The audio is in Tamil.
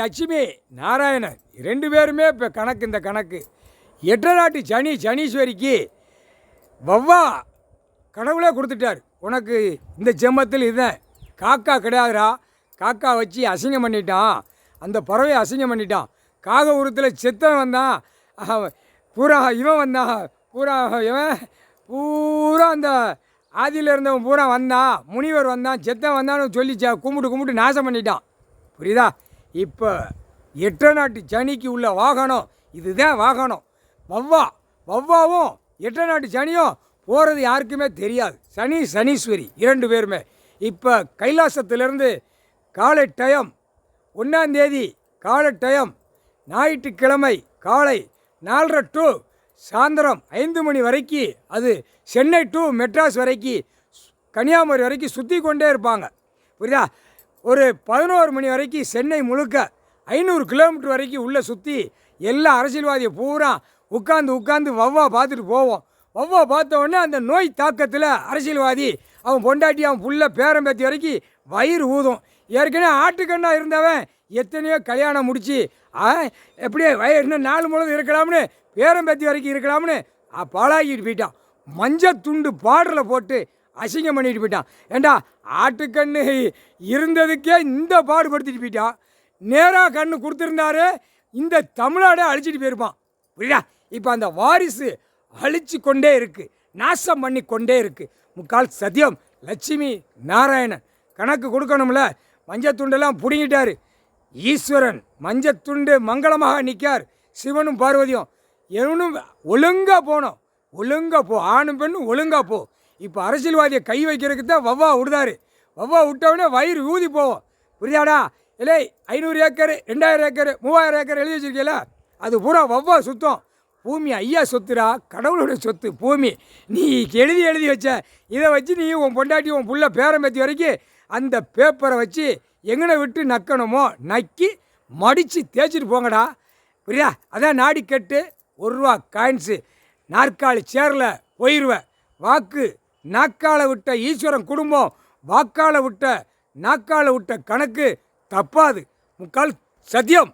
லட்சுமி நாராயணன் 2 பேருமே இப்போ கணக்கு. இந்த கணக்கு எட்டநாட்டு சனீஸ்வரிக்கு வவ்வா கடவுளே கொடுத்துட்டார். உனக்கு இந்த ஜென்மத்தில் இதுதான். காக்கா கிடையாதுரா. காக்கா வச்சு அசிங்கம் பண்ணிட்டான். அந்த பறவையை அசிங்கம் பண்ணிட்டான். காக உருத்தில் செத்தன் வந்தான். பூரா இவன் வந்தான். பூரா அந்த ஆதியில் இருந்தவன் பூரா வந்தான். முனிவர் வந்தான். செத்தன் வந்தான்னு சொல்லி கும்பிட்டு நாசம் பண்ணிட்டான். புரியுதா? இப்போ எட்டநாட்டு சனிக்கு உள்ள வாகனம் இதுதான். வாகனம் வவ்வாவும் எட்டநாட்டு சனியும் போகிறது யாருக்குமே தெரியாது. சனீஸ்வரி 2 பேருமே இப்போ கைலாசத்திலேருந்து காலை டைம் 1ஆம் தேதி காலை டைம் ஞாயிற்றுக்கிழமை காலை 4:30 டு சாயந்தரம் 5 மணி வரைக்கும் அது சென்னை டு மெட்ராஸ் வரைக்கும் கன்னியாகுமரி வரைக்கும் சுற்றி கொண்டே இருப்பாங்க. புரியுதா? ஒரு 11 மணி வரைக்கும் சென்னை முழுக்க 500 கிலோமீட்டர் வரைக்கும் உள்ளே சுற்றி எல்லா அரசியல்வாதியை பூரா உட்காந்து வவ்வா பார்த்துட்டு போவோம். வவ்வா பார்த்த உடனே அந்த நோய் தாக்கத்தில் அரசியல்வாதி அவன் பொண்டாட்டி அவன் புள்ள பேரம்பேத்தி வரைக்கும் வயிறு ஊதும். ஏற்கனவே ஆட்டுக்கண்ணாக இருந்தவன் எத்தனையோ கல்யாணம் முடித்து எப்படியே இன்னும் 4 முழுவதும் இருக்கலாம்னு பேரம்பேத்தி வரைக்கும் இருக்கலாம்னு பாழாக்கிட்டு போயிட்டான். மஞ்சள் துண்டு பாடலை போட்டு அசிங்கம் பண்ணிட்டு போயிட்டான். ஏண்டா ஆட்டுக்கண்ணு இருந்ததுக்கே இந்த பாடுபடுத்திட்டு போயிட்டான். நேராக கண்ணு கொடுத்துருந்தாரு இந்த தமிழ்நாடே அழிச்சிட்டு போயிருப்பான். புரியுதா? இப்போ அந்த வாரிசு அழிச்சு கொண்டே இருக்குது. நாசம் பண்ணி கொண்டே இருக்குது. முக்கால் சத்தியம் லட்சுமி நாராயணன் கணக்கு கொடுக்கணும்ல. மஞ்சத்துண்டெல்லாம் பிடுங்கிட்டார். ஈஸ்வரன் மஞ்சத்துண்டு மங்களமாக நிற்கார். சிவனும் பார்வதியும் எவனும் ஒழுங்காக போனோம். ஒழுங்காக போ, ஆணும் பெண்ணும் ஒழுங்காக போ. இப்போ அரசியல்வாதியை கை வைக்கிறதுக்கு தான் வவ்வா விடுதாரு. வவ்வா விட்டவுடனே வயிறு ஊதி போவோம். புரியாடா? இல்லை 500 ஏக்கர் 2000 ஏக்கர் 3000 ஏக்கர் எழுதி வச்சிருக்கீங்களா? அது பூரா வவ்வா சுத்தம். பூமி ஐயா சொத்துடா, கடவுளோட சொத்து பூமி. நீ எழுதி வச்ச இதை வச்சு நீ உன் பொண்டாட்டி உன் புள்ள பேரம்பேத்தி வரைக்கும் அந்த பேப்பரை வச்சு எங்கனை விட்டு நக்கணுமோ நக்கி மடித்து தேய்ச்சிட்டு போங்கடா. புரியா? அதான் நாடி கட்டு ₹1 காயின்ஸு. நாற்காலி சேரில் போயிடுவேன். வாக்கு நாக்கால விட்ட ஈஸ்வரன் குடும்பம் வாக்கால விட்ட நாக்கால விட்ட கணக்கு தப்பாது. முக்கால் சத்தியம்.